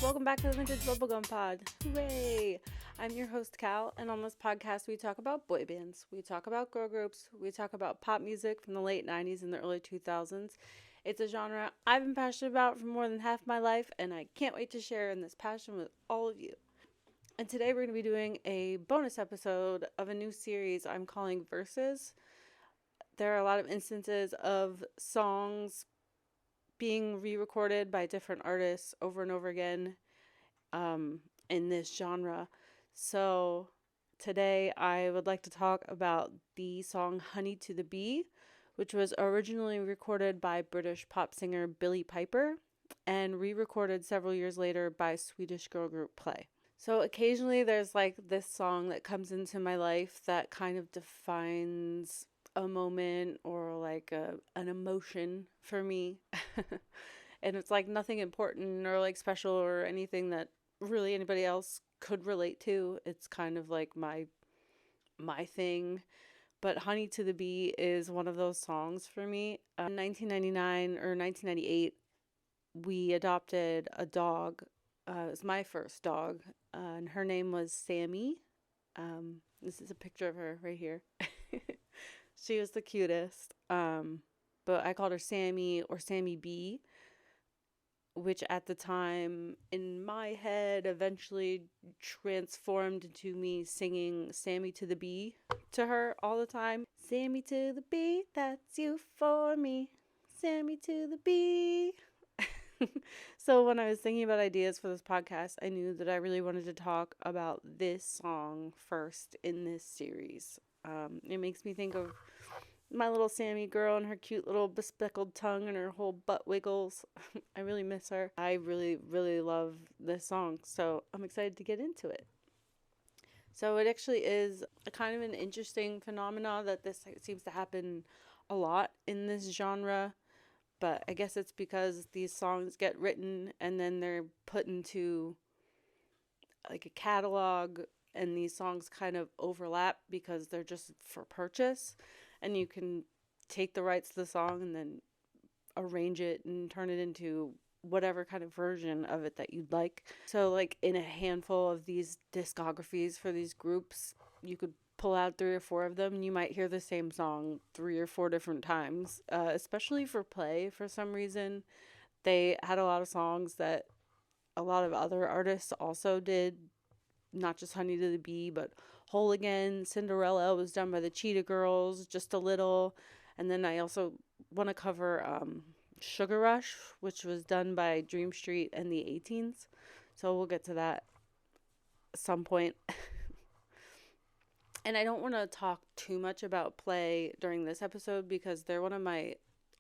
Welcome back to the Vintage Bubblegum Pod. Hooray! I'm your host, Cal, and on this podcast we talk about boy bands, we talk about girl groups, we talk about pop music from the late 90s and the early 2000s. It's a genre I've been passionate about for more than half my life, and I can't wait to share in this passion with all of you. And today we're going to be doing a bonus episode of a new series I'm calling Verses. There are a lot of instances of songs being re-recorded by different artists over and over again in this genre. So today I would like to talk about the song Honey to the Bee, which was originally recorded by British pop singer Billie Piper and re-recorded several years later by Swedish girl group Play. So occasionally there's like this song that comes into my life that kind of defines a moment or like an emotion for me. And it's like nothing important or like special or anything that really anybody else could relate to. It's kind of like my thing. But Honey to the Bee is one of those songs for me. In 1999 or 1998, we adopted a dog. It was my first dog, and her name was Sammy. This is a picture of her right here. She was the cutest, but I called her Sammy or Sammy B, which at the time in my head eventually transformed into me singing Sammy to the Bee to her all the time. Sammy to the bee, that's you for me. Sammy to the bee. So when I was thinking about ideas for this podcast, I knew that I really wanted to talk about this song first in this series. It makes me think of my little Sammy girl and her cute little bespeckled tongue and her whole butt wiggles. I really miss her. I really, really love this song, so I'm excited to get into it. So it actually is a kind of an interesting phenomenon that this seems to happen a lot in this genre, but I guess it's because these songs get written and then they're put into like a catalog, and these songs kind of overlap because they're just for purchase, and you can take the rights to the song and then arrange it and turn it into whatever kind of version of it that you'd like. So like in a handful of these discographies for these groups, you could pull out 3 or 4 of them and you might hear the same song 3 or 4 different times, especially for Play. For some reason they had a lot of songs that a lot of other artists also did, not just Honey to the Bee, but Whole Again, Cinderella was done by the Cheetah Girls, Just a Little. And then I also want to cover Sugar Rush, which was done by Dream Street and the 18s. So we'll get to that at some point. And I don't want to talk too much about Play during this episode because they're one of my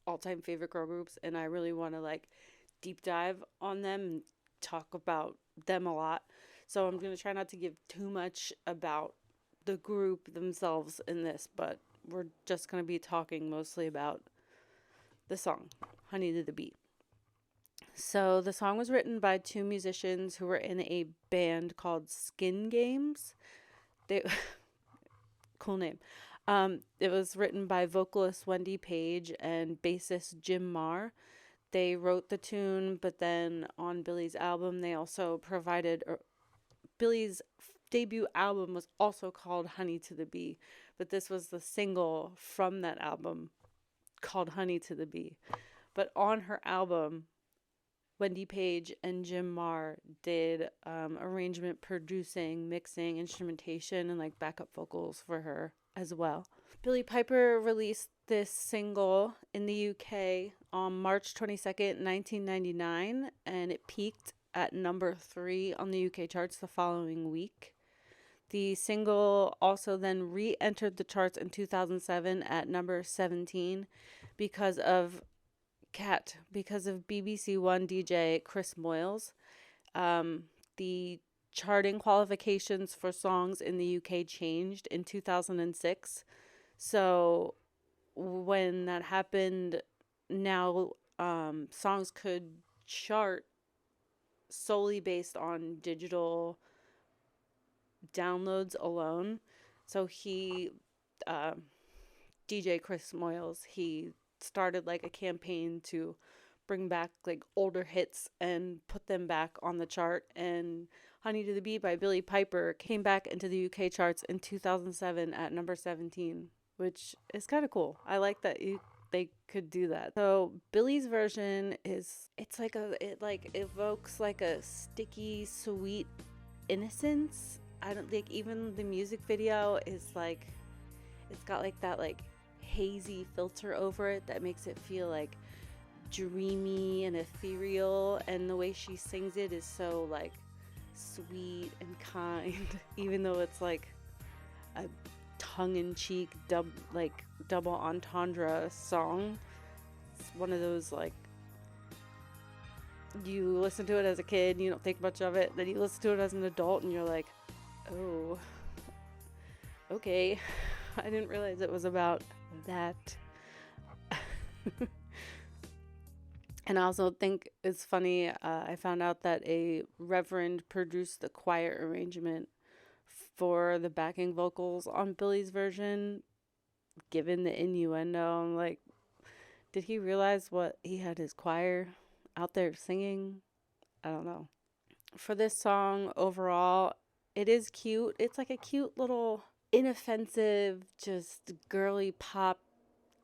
all-time favorite girl groups, and I really want to like deep dive on them and talk about them a lot. So I'm going to try not to give too much about the group themselves in this, but we're just going to be talking mostly about the song, Honey to the Bee. So the song was written by 2 musicians who were in a band called Skin Games. Cool name. It was written by vocalist Wendy Page and bassist Jim Marr. They wrote the tune, but then on Billie's album, they also provided... Billie's debut album was also called Honey to the Bee, but this was the single from that album called Honey to the Bee. But on her album, Wendy Page and Jim Marr did arrangement, producing, mixing, instrumentation, and like backup vocals for her as well. Billie Piper released this single in the UK on March 22nd, 1999, and it peaked at number 3 on the UK charts the following week. The single also then re-entered the charts in 2007 at number 17 because of BBC One DJ Chris Moyles. The charting qualifications for songs in the UK changed in 2006. So when that happened, now songs could chart solely based on digital downloads alone. So DJ Chris Moyles, he started like a campaign to bring back like older hits and put them back on the chart. And Honey to the Bee by Billie Piper came back into the UK charts in 2007 at number 17, which is kind of cool. I like that they could do that. So Billie's version it like evokes like a sticky, sweet innocence. I don't think even the music video is like, it's got like that like hazy filter over it that makes it feel like dreamy and ethereal, and the way she sings it is so like sweet and kind even though it's like a tongue-in-cheek double entendre song. It's one of those like, you listen to it as a kid and you don't think much of it, then you listen to it as an adult and you're like, oh, okay, I didn't realize it was about that. And I also think it's funny, I found out that a reverend produced the choir arrangement for the backing vocals on Billie's version, given the innuendo. I'm like, did he realize what he had his choir out there singing? I don't know. For this song overall, it is cute. It's like a cute little inoffensive, just girly pop,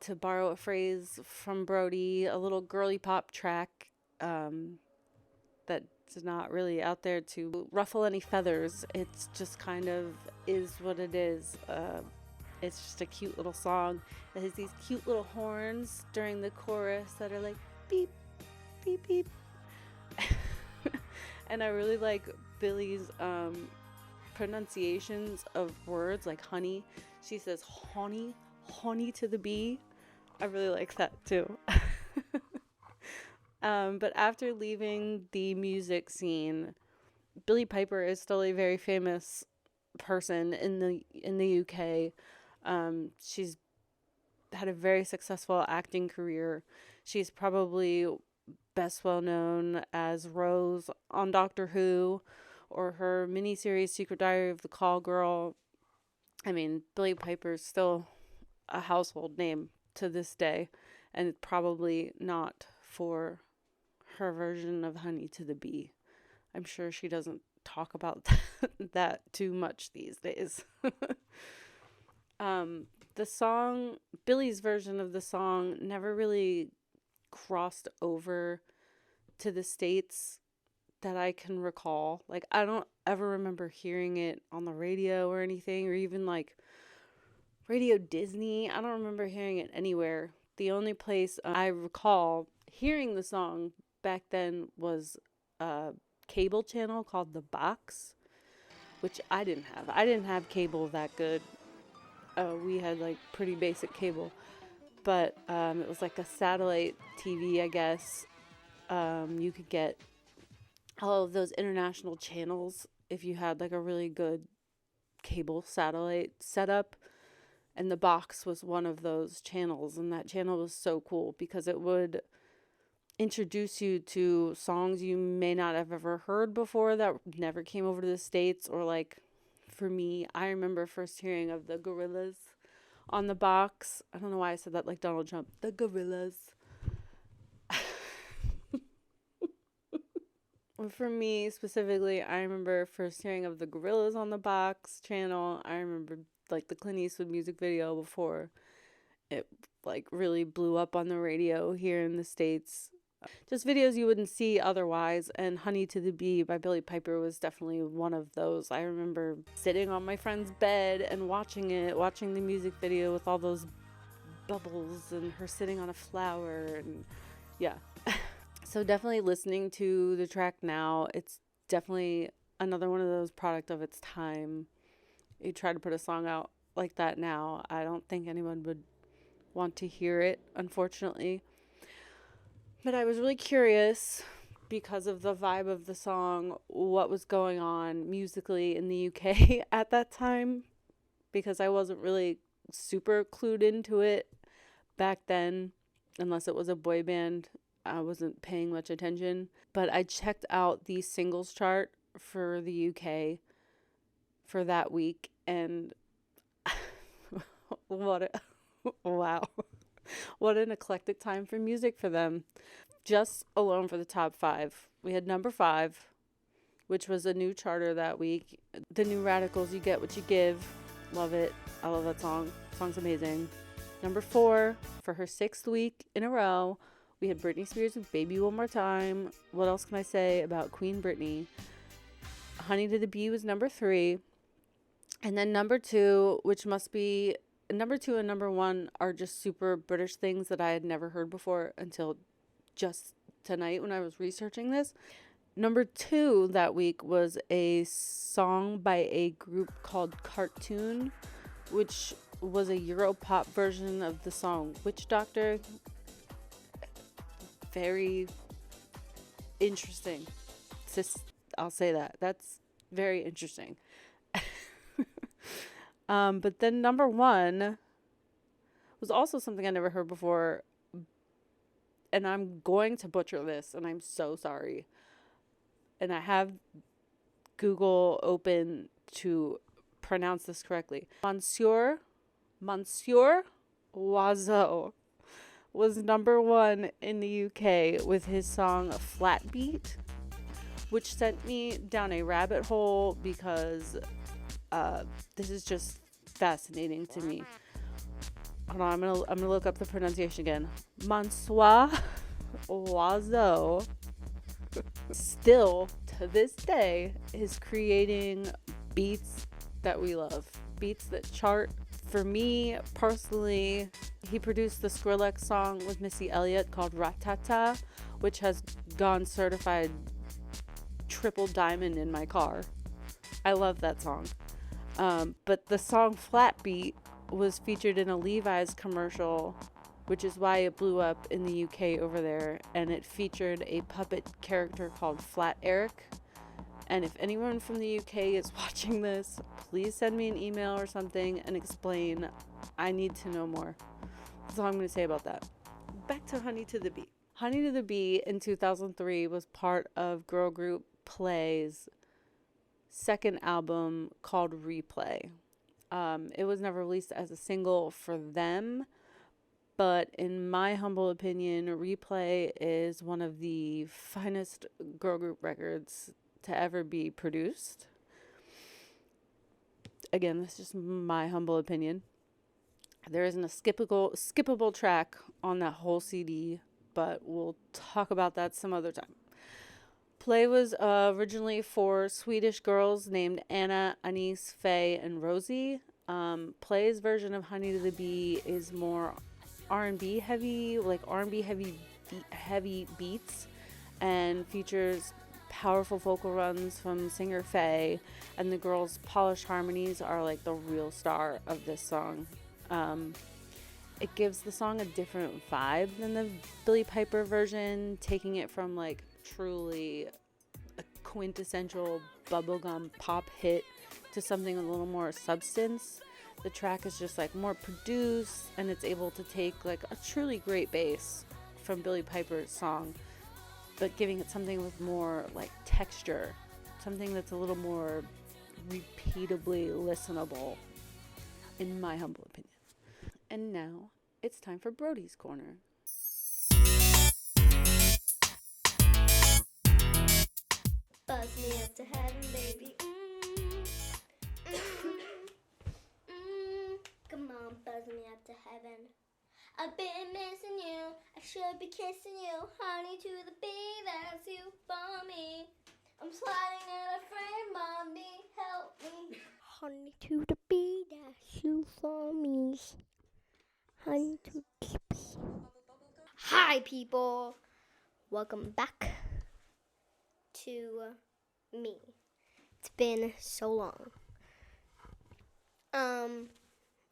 to borrow a phrase from Brody, a little girly pop track that's not really out there to ruffle any feathers. It's just kind of is what it is. It's just a cute little song. It has these cute little horns during the chorus that are like beep, beep, beep. And I really like Billie's pronunciations of words like honey. She says honey, honey to the bee. I really like that too. But after leaving the music scene, Billie Piper is still a very famous person in the UK. She's had a very successful acting career. She's probably best well known as Rose on Doctor Who, or her miniseries Secret Diary of the Call Girl. I mean, Billie Piper's still a household name to this day, and probably not for her version of Honey to the Bee. I'm sure she doesn't talk about that too much these days. The song, Billie's version of the song, never really crossed over to the States that I can recall. Like, I don't ever remember hearing it on the radio or anything, or even like Radio Disney. I don't remember hearing it anywhere. The only place I recall hearing the song back then was a cable channel called The Box, which I didn't have. I didn't have cable that good. We had like pretty basic cable, but it was like a satellite TV, I guess. You could get all of those international channels if you had like a really good cable satellite setup. And The Box was one of those channels, and that channel was so cool because it would introduce you to songs you may not have ever heard before that never came over to the States. Or like, for me, I remember first hearing of the Gorillaz on The Box. I don't know why I said that like Donald Trump. The Gorillaz. For me specifically, I remember first hearing of the Gorillaz on The Box channel. I remember like the Clint Eastwood music video before it like really blew up on the radio here in the States. Just videos you wouldn't see otherwise, and Honey to the Bee by Billie Piper was definitely one of those. I remember sitting on my friend's bed and watching the music video with all those bubbles and her sitting on a flower, and yeah. So definitely listening to the track now, it's definitely another one of those product of its time. You try to put a song out like that now, I don't think anyone would want to hear it, unfortunately. But I was really curious, because of the vibe of the song, what was going on musically in the UK at that time, because I wasn't really super clued into it back then, unless it was a boy band. I wasn't paying much attention, but I checked out the singles chart for the UK for that week, and wow. What an eclectic time for music for them. Just alone for the top 5, we had number 5, which was a new charter that week. The New Radicals, You Get What You Give. Love it. I love that song. Song's amazing. Number 4, for her 6th week in a row, we had Britney Spears with Baby One More Time. What else can I say about Queen Britney? Honey to the Bee was number 3. And then number 2, which must be... Number 2 and number 1 are just super British things that I had never heard before until just tonight when I was researching this. Number 2 that week was a song by a group called Cartoon, which was a Europop version of the song Witch Doctor. Very interesting. I'll say that. That's very interesting. But then number 1 was also something I never heard before, and I'm going to butcher this, and I'm so sorry. And I have Google open to pronounce this correctly. Monsieur Oiseau was number 1 in the UK with his song Flat Beat, which sent me down a rabbit hole because this is just fascinating to me. Hold on, I'm gonna look up the pronunciation again. Monsieur Oiseau still to this day is creating beats that we love, beats that chart. For me personally, he produced the Skrillex song with Missy Elliott called Ratata, which has gone certified triple diamond in my car. I love that song. But the song Flat Beat was featured in a Levi's commercial, which is why it blew up in the UK over there, and it featured a puppet character called Flat Eric. And if anyone from the UK is watching this, please send me an email or something and explain. I need to know more. That's all I'm going to say about that. Back to Honey to the Bee. Honey to the Bee in 2003 was part of girl group Play's second album called Replay. It was never released as a single for them, but in my humble opinion, Replay is one of the finest girl group records to ever be produced. Again, that's just my humble opinion. There isn't a skippable track on that whole CD, but we'll talk about that some other time. Play was originally for Swedish girls named Anna, Anise, Faye, and Rosie. Play's version of Honey to the Bee is more R&B heavy, like R&B heavy beats, and features powerful vocal runs from singer Faye, and the girls' polished harmonies are like the real star of this song. It gives the song a different vibe than the Billie Piper version, taking it from like truly a quintessential bubblegum pop hit to something with a little more substance. The track is just like more produced, and it's able to take like a truly great bass from Billie Piper's song, but giving it something with more like texture, something that's a little more repeatably listenable, in my humble opinion. And now it's time for Brody's Corner. Buzz me up to heaven, baby. Come on, buzz me up to heaven. I've been missing you. I should be kissing you. Honey to the bee, that's you for me. I'm sliding in a frame, mommy, help me. Honey to the bee, that's you for me. Honey to the bee. Hi, people. Welcome back to me. It's been so long.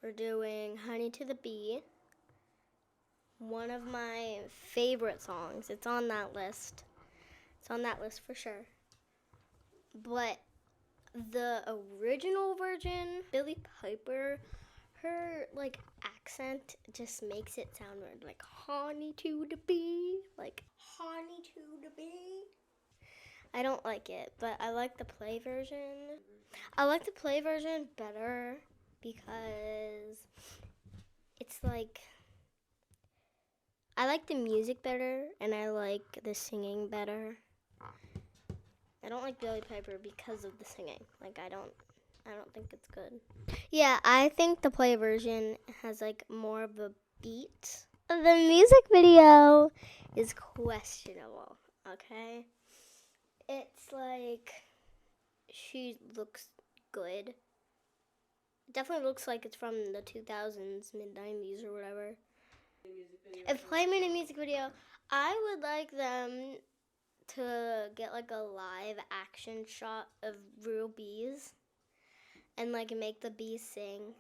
We're doing Honey to the Bee. One of my favorite songs. It's on that list. It's on that list for sure. But the original version, Billie Piper, her like accent just makes it sound weird, like honey to the bee, like honey to the bee. I don't like it, but I like the play version. I like the play version better because it's like I like the music better, and I like the singing better. I don't like Billie Piper because of the singing. Like, I don't think it's good. Yeah, I think the play version has like more of a beat. The music video is questionable, okay? It's like she looks good. It definitely looks like it's from the 2000s, mid-90s or whatever. If Play made a music video, I would like them to get like a live action shot of real bees and like make the bees sing,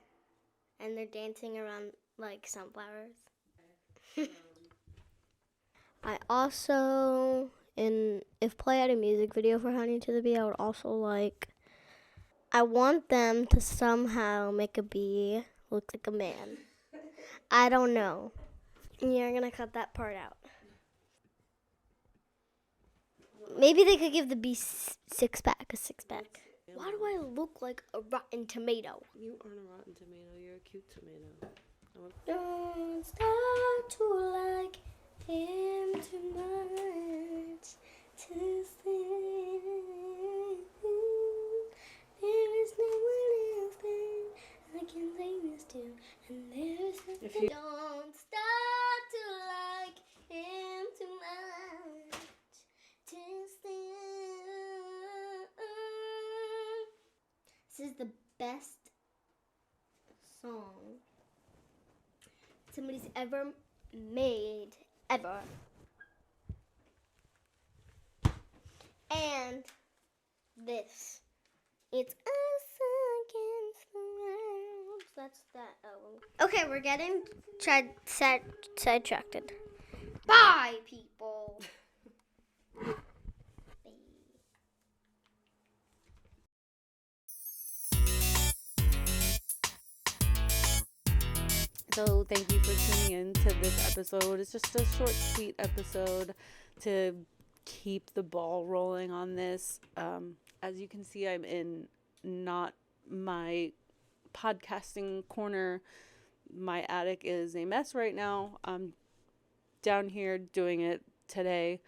and they're dancing around like sunflowers. I also, if Play had a music video for Honey to the Bee, I would also like, I want them to somehow make a bee look like a man. I don't know. You're gonna cut that part out. Maybe they could give the bee six-pack a six-pack. Why do I look like a rotten tomato? You aren't a rotten tomato. You're a cute tomato. Don't start to like him too much to think there is no one else that I can say this to, and there is nothing. Don't start to like him too much to think. This is the best song somebody's ever made, ever. And this. It's us against the world. That's that album. Okay, we're getting sidetracked. Bye, people. So thank you for tuning in to this episode. It's just a short, sweet episode to keep the ball rolling on this. As you can see, I'm in not my podcasting corner. My attic is a mess right now. I'm down here doing it today.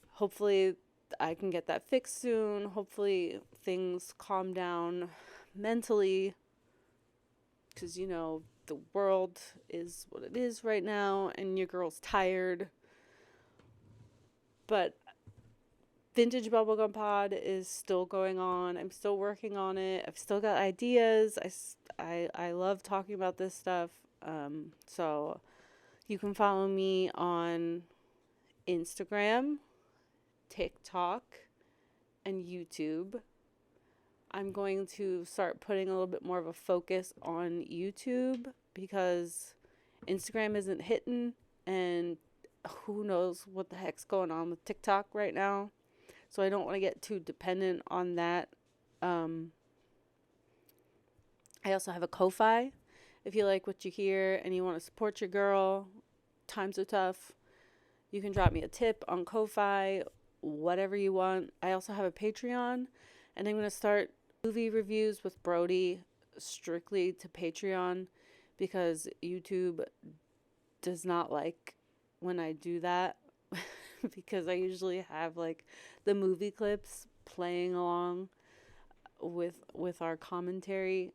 Hopefully I can get that fixed soon. Hopefully things calm down mentally, because the world is what it is right now and your girl's tired. But Vintage Bubblegum Pod is still going on. I'm still working on it. I've still got ideas. I love talking about this stuff. So you can follow me on Instagram, TikTok, and YouTube. I'm going to start putting a little bit more of a focus on YouTube because Instagram isn't hitting, and who knows what the heck's going on with TikTok right now. So I don't want to get too dependent on that. I also have a Ko-Fi. If you like what you hear and you want to support your girl, times are tough, you can drop me a tip on Ko-Fi, whatever you want. I also have a Patreon, and I'm going to start movie reviews with Brody strictly to Patreon because YouTube does not like when I do that because I usually have like the movie clips playing along with our commentary,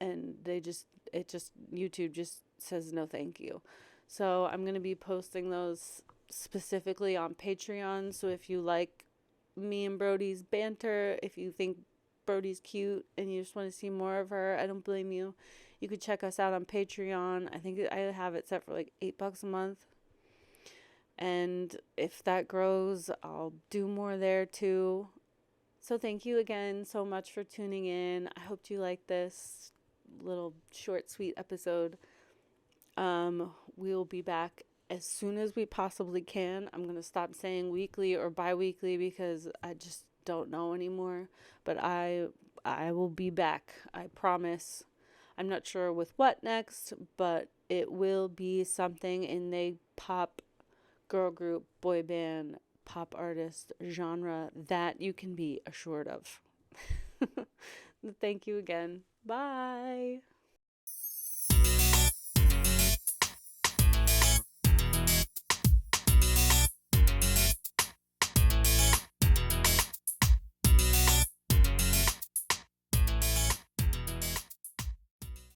and YouTube just says no thank you. So I'm going to be posting those specifically on Patreon. So if you like me and Brody's banter, if you think Brody's cute and you just want to see more of her, I don't blame you. You could check us out on Patreon. I think I have it set for like $8 a month. And if that grows, I'll do more there too. So thank you again so much for tuning in. I hope you like this little short, sweet episode. We'll be back as soon as we possibly can. I'm going to stop saying weekly or bi-weekly because I just don't know anymore. But I will be back. I promise. I'm not sure with what next, but it will be something in the pop, girl group, boy band, pop artist genre that you can be assured of. Thank you again. Bye.